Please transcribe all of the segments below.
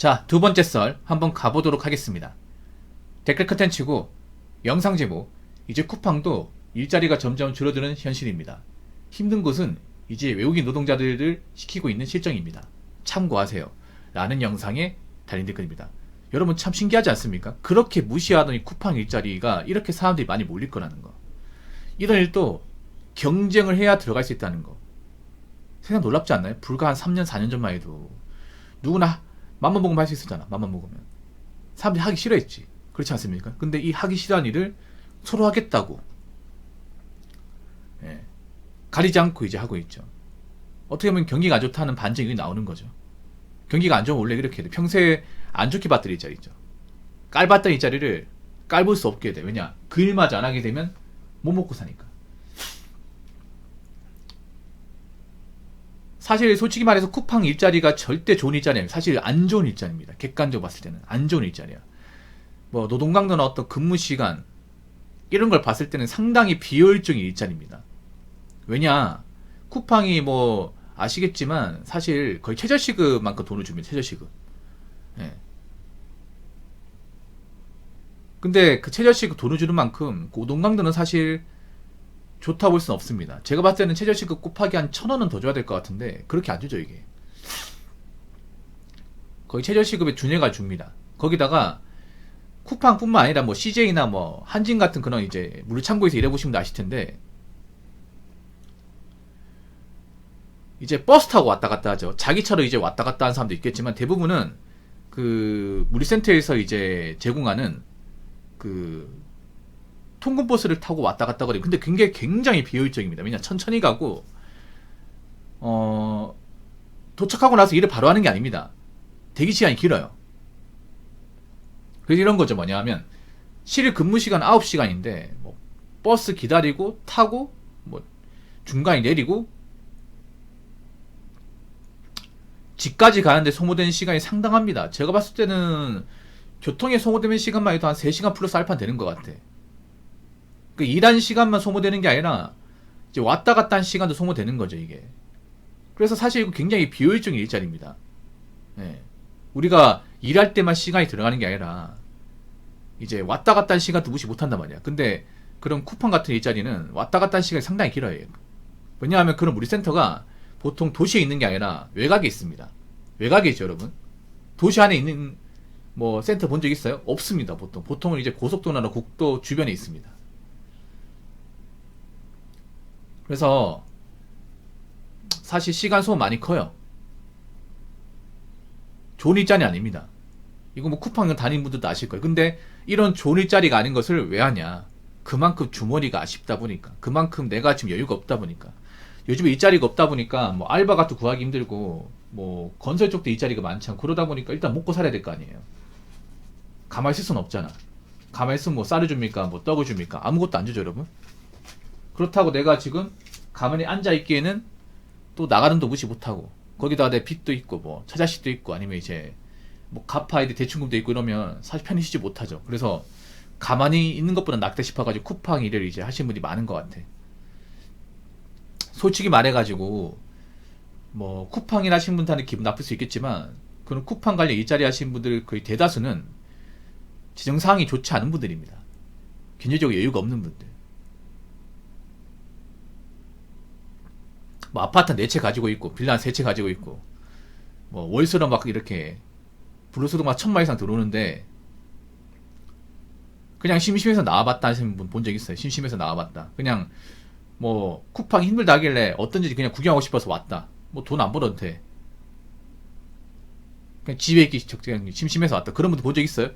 자, 두 번째 썰 한번 가보도록 하겠습니다. 댓글 컨텐츠고 영상 제목, 이제 쿠팡도 일자리가 점점 줄어드는 현실입니다. 힘든 곳은 이제 외국인 노동자들을 시키고 있는 실정입니다. 참고하세요. 라는 영상에 달린 댓글입니다. 여러분 참 신기하지 않습니까? 그렇게 무시하던 이 쿠팡 일자리가 이렇게 사람들이 많이 몰릴 거라는 거. 이런 일도 경쟁을 해야 들어갈 수 있다는 거. 세상 놀랍지 않나요? 불과 한 3년, 4년 전만 해도 누구나 맘만 먹으면 할 수 있었잖아. 맘만 먹으면. 사람들이 하기 싫어했지. 그렇지 않습니까? 근데 이 하기 싫어하는 일을 서로 하겠다고 가리지 않고 이제 하고 있죠. 어떻게 보면 경기가 안 좋다는 반증이 나오는 거죠. 경기가 안 좋으면 원래 이렇게 돼. 평소에 안 좋게 봤던 일자리죠. 깔봤던 일자리를 깔볼 수 없게 돼. 왜냐? 그 일마저 안 하게 되면 못 먹고 사니까. 사실 솔직히 말해서 쿠팡 일자리가 절대 좋은 일자리는 사실 안 좋은 일자리입니다. 객관적으로 봤을 때는 안 좋은 일자리야. 뭐 노동강도나 어떤 근무 시간 이런 걸 봤을 때는 상당히 비효율적인 일자리입니다. 왜냐? 쿠팡이 뭐 아시겠지만 사실 거의 최저시급만큼 돈을 줍니다. 최저시급. 예. 근데 그 최저시급 돈을 주는 만큼 노동강도는 사실 좋다 볼 수는 없습니다. 제가 봤을 때는 최저시급 곱하기 한 1,000원은 더 줘야 될 것 같은데 그렇게 안 주죠 이게. 거의 최저시급에 준해가 줍니다. 거기다가 쿠팡뿐만 아니라 뭐 CJ나 뭐 한진 같은 그런 이제 물류창고에서 일해보시면 아실 텐데 이제 버스 타고 왔다 갔다 하죠. 자기차로 이제 왔다 갔다 하는 사람도 있겠지만 대부분은 그 물류센터에서 이제 제공하는 그 통근버스를 타고 왔다 갔다 거리고. 근데 굉장히 비효율적입니다. 왜냐 천천히 가고 도착하고 나서 일을 바로 하는 게 아닙니다. 대기 시간이 길어요. 그래서 이런 거죠. 뭐냐 하면 실 근무 시간 9시간인데 뭐 버스 기다리고 타고 뭐 중간에 내리고 집까지 가는데 소모되는 시간이 상당합니다. 제가 봤을 때는 교통에 소모되는 시간만 해도 한 3시간 플러스 알파 되는 것 같아. 그 일한 시간만 소모되는 게 아니라 이제 왔다 갔다 한 시간도 소모되는 거죠 이게. 그래서 사실 이거 굉장히 비효율적인 일자리입니다. 예. 우리가 일할 때만 시간이 들어가는 게 아니라 이제 왔다 갔다 한 시간도 무시 못한단 말이야. 근데 그런 쿠팡 같은 일자리는 왔다 갔다 한 시간이 상당히 길어요. 왜냐하면 그런 물류센터가 보통 도시에 있는 게 아니라 외곽에 있습니다. 외곽에 있죠 여러분. 도시 안에 있는 뭐 센터 본 적 있어요? 없습니다. 보통은 이제 고속도로나 국도 주변에 있습니다. 그래서 사실 시간 소모 많이 커요. 좋은 일자리 아닙니다. 이거 뭐 쿠팡 다니는 분들도 아실 거예요. 근데 이런 좋은 일자리가 아닌 것을 왜 하냐? 그만큼 주머니가 아쉽다 보니까, 그만큼 내가 지금 여유가 없다 보니까, 요즘에 일자리가 없다 보니까 뭐 알바 같은 구하기 힘들고 뭐 건설 쪽도 일자리가 많지 않고 그러다 보니까 일단 먹고 살아야 될 거 아니에요. 가만히 있을 수는 없잖아. 가만히 있으면 뭐 쌀을 줍니까? 뭐 떡을 줍니까? 아무것도 안 주죠 여러분. 그렇다고 내가 지금 가만히 앉아있기에는 또 나가는 도 무시 못하고 거기다가 내 빚도 있고 뭐 처자식도 있고 아니면 이제 뭐 갚아야 돼 대출금도 있고 이러면 사실 편히 쉬지 못하죠. 그래서 가만히 있는 것보다 낫다 싶어가지고 쿠팡 일을 이제 하시는 분이 많은 것 같아. 솔직히 말해가지고 뭐 쿠팡 일 하시는 분들한테 기분 나쁠 수 있겠지만 그런 쿠팡 관련 일자리 하시는 분들 거의 대다수는 재정상황이 좋지 않은 분들입니다. 경제적으로 여유가 없는 분들. 뭐 아파트 4채 가지고 있고 빌라 3채 가지고 있고 뭐 월세로 막 이렇게 불로소득 막 1,000만 이상 들어오는데 그냥 심심해서 나와봤다 하시는 분 본 적 있어요. 심심해서 나와봤다. 그냥 뭐 쿠팡이 힘들다 하길래 어떤지 그냥 구경하고 싶어서 왔다. 뭐 돈 안 벌어도 돼. 그냥 집에 있기 적당히 심심해서 왔다. 그런 분들 본 적 있어요?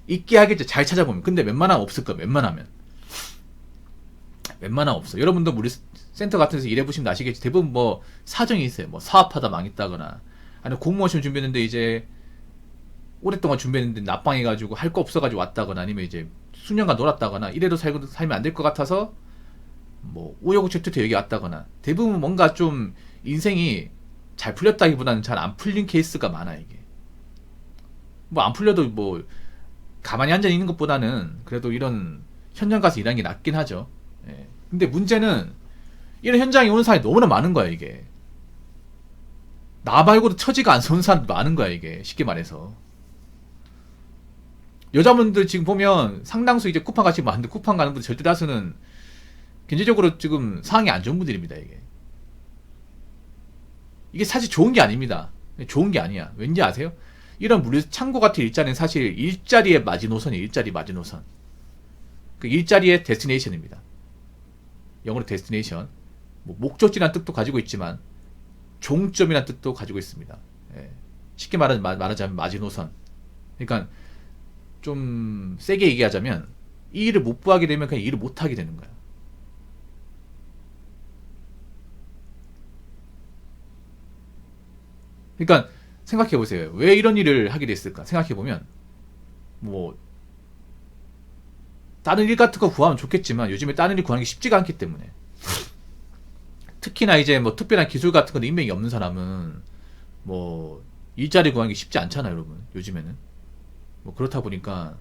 있게 하겠죠. 잘 찾아보면. 근데 웬만하면 없을 거야. 웬만하면 없어. 여러분도 우리 센터 같은 데서 일해보시면 아시겠지. 대부분 뭐 사정이 있어요. 뭐 사업하다 망했다거나 아니면 공무원 시험 준비했는데 이제 오랫동안 준비했는데 납방해가지고 할 거 없어가지고 왔다거나 아니면 이제 수년간 놀았다거나 이래도 살면 안 될 것 같아서 뭐 우여곡절 여기 왔다거나 대부분 뭔가 좀 인생이 잘 풀렸다기보다는 잘 안 풀린 케이스가 많아 이게. 뭐 안 풀려도 뭐 가만히 앉아 있는 것보다는 그래도 이런 현장 가서 일하는 게 낫긴 하죠. 예. 근데 문제는 이런 현장에 오는 사람이 너무나 많은 거야 이게. 나 말고도 처지가 안 좋은 사람도 많은 거야 이게. 쉽게 말해서 여자분들 지금 보면 상당수 이제 쿠팡 같이 많은데 쿠팡 가는 분들 절대 다수는 경제적으로 지금 상황이 안 좋은 분들입니다. 이게 사실 좋은 게 아닙니다. 좋은 게 아니야. 왠지 아세요? 이런 창고 같은 일자리는 사실 일자리의 마지노선이에요. 일자리 마지노선. 그 일자리의 데스티네이션입니다. 영어로 데스티네이션. 뭐 목적지라는 뜻도 가지고 있지만 종점이라는 뜻도 가지고 있습니다. 예. 쉽게 말하자면 마지노선. 그러니까 좀 세게 얘기하자면 이 일을 못 구하게 되면 그냥 일을 못 하게 되는 거야. 그러니까 생각해 보세요. 왜 이런 일을 하게 됐을까? 생각해 보면 뭐 다른 일 같은 거 구하면 좋겠지만 요즘에 다른 일 구하는 게 쉽지가 않기 때문에 특히나 이제 뭐 특별한 기술 같은 건 인맥이 없는 사람은 뭐 일자리 구하는 게 쉽지 않잖아요, 여러분. 요즘에는 뭐 그렇다 보니까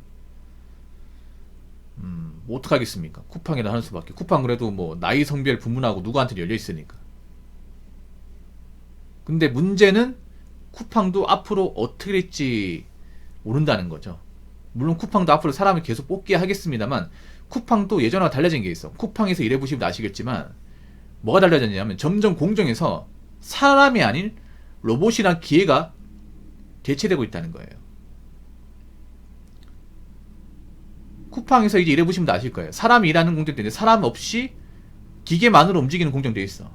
뭐 어떡하겠습니까? 쿠팡이나 하는 수밖에. 쿠팡 그래도 뭐 나이 성별 불문하고 누구한테 열려 있으니까. 근데 문제는 쿠팡도 앞으로 어떻게 될지 모른다는 거죠. 물론 쿠팡도 앞으로 사람을 계속 뽑게 하겠습니다만 쿠팡도 예전과 달라진 게 있어. 쿠팡에서 일해보시면 아시겠지만 뭐가 달라졌냐면 점점 공정에서 사람이 아닌 로봇이나 기계가 대체되고 있다는 거예요. 쿠팡에서 이제 일해보시면 아실 거예요. 사람이 일하는 공정도 있는데 사람 없이 기계만으로 움직이는 공정도 있어.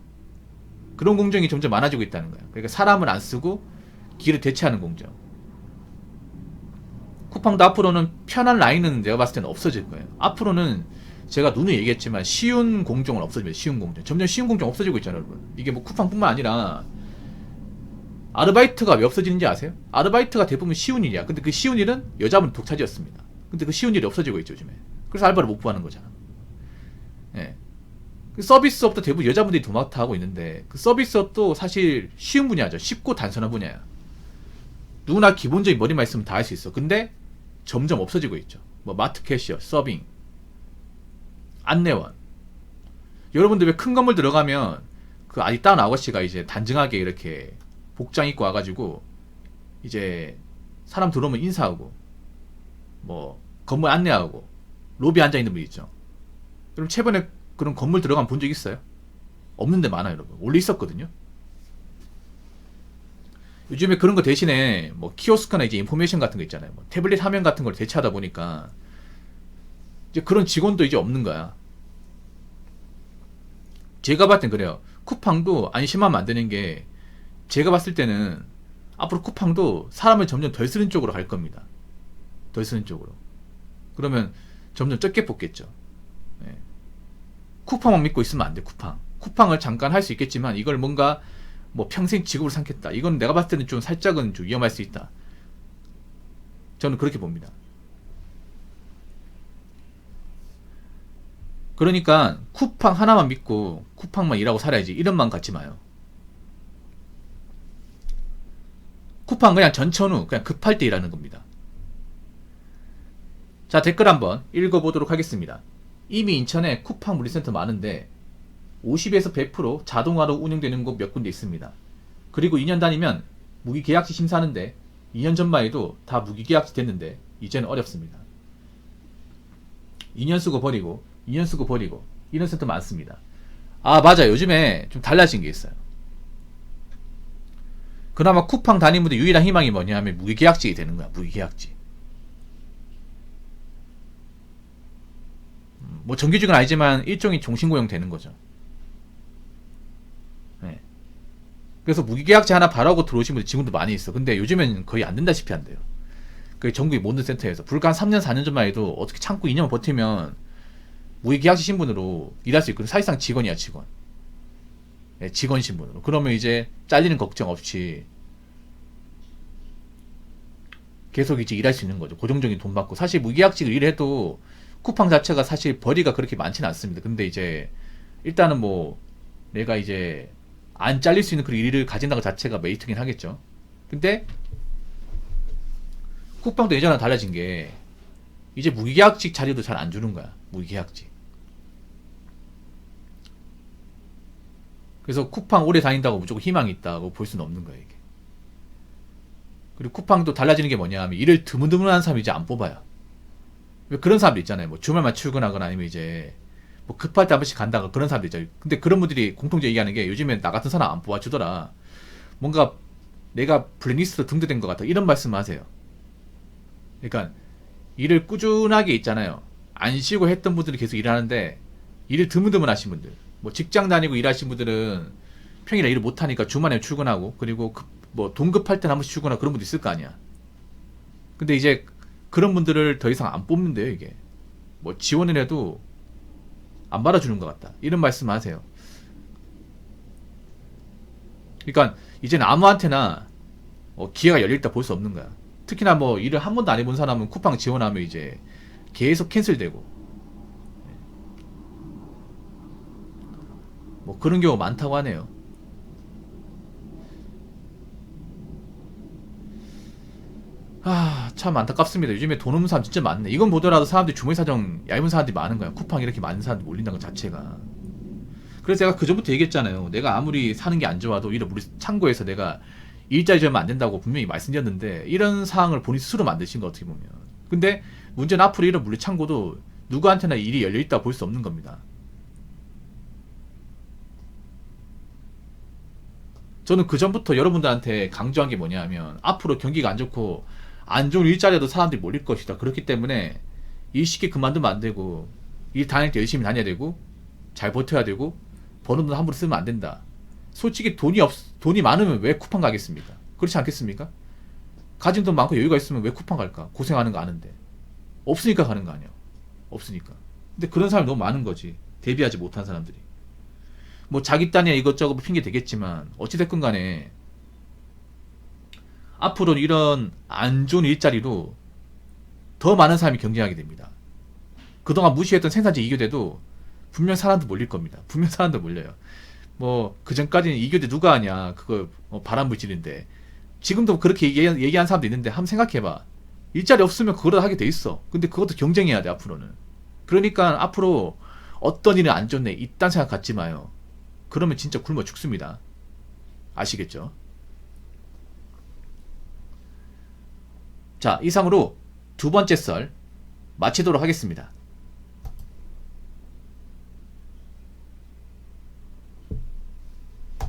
그런 공정이 점점 많아지고 있다는 거예요. 그러니까 사람을 안 쓰고 기계를 대체하는 공정. 쿠팡도 앞으로는 편한 라인은 내가 봤을 때는 없어질 거예요. 앞으로는 제가 누누이 얘기했지만 쉬운 공정은 없어집니다. 쉬운 공정. 점점 쉬운 공정 없어지고 있잖아요, 여러분. 이게 뭐 쿠팡뿐만 아니라 아르바이트가 왜 없어지는지 아세요? 아르바이트가 대부분 쉬운 일이야. 근데 그 쉬운 일은 여자분 독차지였습니다. 근데 그 쉬운 일이 없어지고 있죠, 요즘에. 그래서 알바를 못 구하는 거잖아. 예. 그 서비스업도 대부분 여자분들이 도맡아 하고 있는데 그 서비스업도 사실 쉬운 분야죠. 쉽고 단순한 분야야. 누구나 기본적인 머리만 있으면 다 할 수 있어. 근데 점점 없어지고 있죠. 뭐 마트 캐시어, 서빙, 안내원. 여러분들 왜 큰 건물 들어가면 그 아리따운 아저씨가 이제 단정하게 이렇게 복장 입고 와가지고 이제 사람 들어오면 인사하고 뭐 건물 안내하고 로비 앉아 있는 분 있죠. 그럼 최근에 그런 건물 들어가면 본 적 있어요? 없는데 많아요, 여러분. 원래 있었거든요. 요즘에 그런 거 대신에 뭐 키오스크나 이제 인포메이션 같은 거 있잖아요. 뭐 태블릿 화면 같은 걸 대체하다 보니까 이제 그런 직원도 이제 없는 거야. 제가 봤을 땐 그래요. 쿠팡도 안심하면 안 되는 게 제가 봤을 때는 앞으로 쿠팡도 사람을 점점 덜 쓰는 쪽으로 갈 겁니다. 덜 쓰는 쪽으로. 그러면 점점 적게 뽑겠죠. 네. 쿠팡만 믿고 있으면 안 돼. 쿠팡을 잠깐 할 수 있겠지만 이걸 뭔가 뭐 평생 직업을 삼겠다. 이건 내가 봤을 때는 좀 살짝은 좀 위험할 수 있다. 저는 그렇게 봅니다. 그러니까 쿠팡 하나만 믿고 쿠팡만 일하고 살아야지 이런 마음 갖지 마요. 쿠팡 그냥 전천후 그냥 급할 때 일하는 겁니다. 자, 댓글 한번 읽어보도록 하겠습니다. 이미 인천에 쿠팡 물류센터 많은데 50에서 100% 자동화로 운영되는 곳 몇 군데 있습니다. 그리고 2년 다니면 무기계약직 심사하는데 2년 전만 해도 다 무기계약직 됐는데 이제는 어렵습니다. 2년 쓰고 버리고 2년 쓰고 버리고 이런 센터 많습니다. 아, 맞아요. 요즘에 좀 달라진 게 있어요. 그나마 쿠팡 다니는 분들 유일한 희망이 뭐냐 하면 무기계약직이 되는 거야. 무기계약직. 뭐 정규직은 아니지만 일종의 종신고용 되는 거죠. 네. 그래서 무기계약직 하나 바라고 들어오신 분들 지금도 많이 있어. 근데 요즘엔 거의 안 된다시피 한대요. 그 전국의 모든 센터에서 불과 한 3년 4년 전만 해도 어떻게 참고 2년만 버티면 무기계약직 신분으로 일할 수 있거든. 사실상 직원이야, 직원. 네, 직원 신분으로. 그러면 이제 잘리는 걱정 없이 계속 이제 일할 수 있는 거죠. 고정적인 돈 받고. 사실 무계약직을 일해도 쿠팡 자체가 사실 벌이가 그렇게 많지는 않습니다. 근데 이제 일단은 뭐 내가 이제 안 잘릴 수 있는 그런 일을 가진다는 것 자체가 메리트긴 하겠죠. 근데 쿠팡도 예전랑 달라진 게 이제 무계약직 자리도 잘 안 주는 거야. 무계약직. 그래서 쿠팡 오래 다닌다고 무조건 희망이 있다고 볼 수는 없는 거야, 이게. 그리고 쿠팡도 달라지는 게 뭐냐 하면 일을 드문드문한 사람 이제 안 뽑아요. 왜 그런 사람들 있잖아요. 뭐 주말만 출근하거나 아니면 이제 뭐 급할 때 한 번씩 간다가 그런 사람들 있잖아요. 근데 그런 분들이 공통적으로 얘기하는 게 요즘엔 나 같은 사람 안 뽑아주더라. 뭔가 내가 블랙리스트로 등재된 것 같다. 이런 말씀 하세요. 그러니까 일을 꾸준하게 있잖아요. 안 쉬고 했던 분들이 계속 일하는데 일을 드문드문 하신 분들, 뭐 직장 다니고 일하신 분들은 평일에 일을 못하니까 주말에 출근하고 그리고 뭐 동급할 때는 한 번씩 출근하고 그런 분도 있을 거 아니야. 근데 이제 그런 분들을 더 이상 안 뽑는데요. 이게 뭐 지원을 해도 안 받아주는 것 같다. 이런 말씀 하세요. 그러니까 이제는 아무한테나 기회가 열려있다 볼 수 없는 거야. 특히나 뭐 일을 한 번도 안 해본 사람은 쿠팡 지원하면 이제 계속 캔슬되고 뭐 그런 경우가 많다고 하네요. 참 안타깝습니다. 요즘에 돈 없는 사람 진짜 많네. 이건 보더라도 사람들이 주머니 사정 얇은 사람들이 많은 거야. 쿠팡 이렇게 많은 사람들이 몰린다는 것 자체가. 그래서 제가 그전부터 얘기했잖아요. 내가 아무리 사는 게 안 좋아도 이런 우리 창고에서 내가 일자리 주면 안 된다고 분명히 말씀드렸는데 이런 상황을 본인 스스로 만드신 거 어떻게 보면. 근데 문제는 앞으로 이런 물리 창고도 누구한테나 일이 열려있다 볼 수 없는 겁니다. 저는 그전부터 여러분들한테 강조한 게 뭐냐면 앞으로 경기가 안 좋고 안 좋은 일자리에도 사람들이 몰릴 것이다. 그렇기 때문에 일 쉽게 그만두면 안 되고 일 다닐 때 열심히 다녀야 되고 잘 버텨야 되고 버는 돈 함부로 쓰면 안 된다. 솔직히 돈이 많으면 왜 쿠팡 가겠습니까? 그렇지 않겠습니까? 가진 돈 많고 여유가 있으면 왜 쿠팡 갈까? 고생하는 거 아는데. 없으니까 가는 거 아니야. 없으니까. 근데 그런 사람이 너무 많은 거지. 대비하지 못한 사람들이. 뭐 자기 딴에 이것저것 핑계 되겠지만 어찌됐건 간에 앞으로 이런 안 좋은 일자리로 더 많은 사람이 경쟁하게 됩니다. 그동안 무시했던 생산직 2교대도 분명 사람들 몰릴 겁니다. 분명 사람들 몰려요. 뭐 그전까지는 2교대 누가 하냐 그거 발암물질인데 지금도 그렇게 얘기한 사람도 있는데 한번 생각해봐. 일자리 없으면 그거라도 하게 돼 있어. 근데 그것도 경쟁해야 돼 앞으로는. 그러니까 앞으로 어떤 일은 안 좋네 이딴 생각 갖지 마요. 그러면 진짜 굶어 죽습니다. 아시겠죠? 자, 이상으로 두 번째 썰 마치도록 하겠습니다.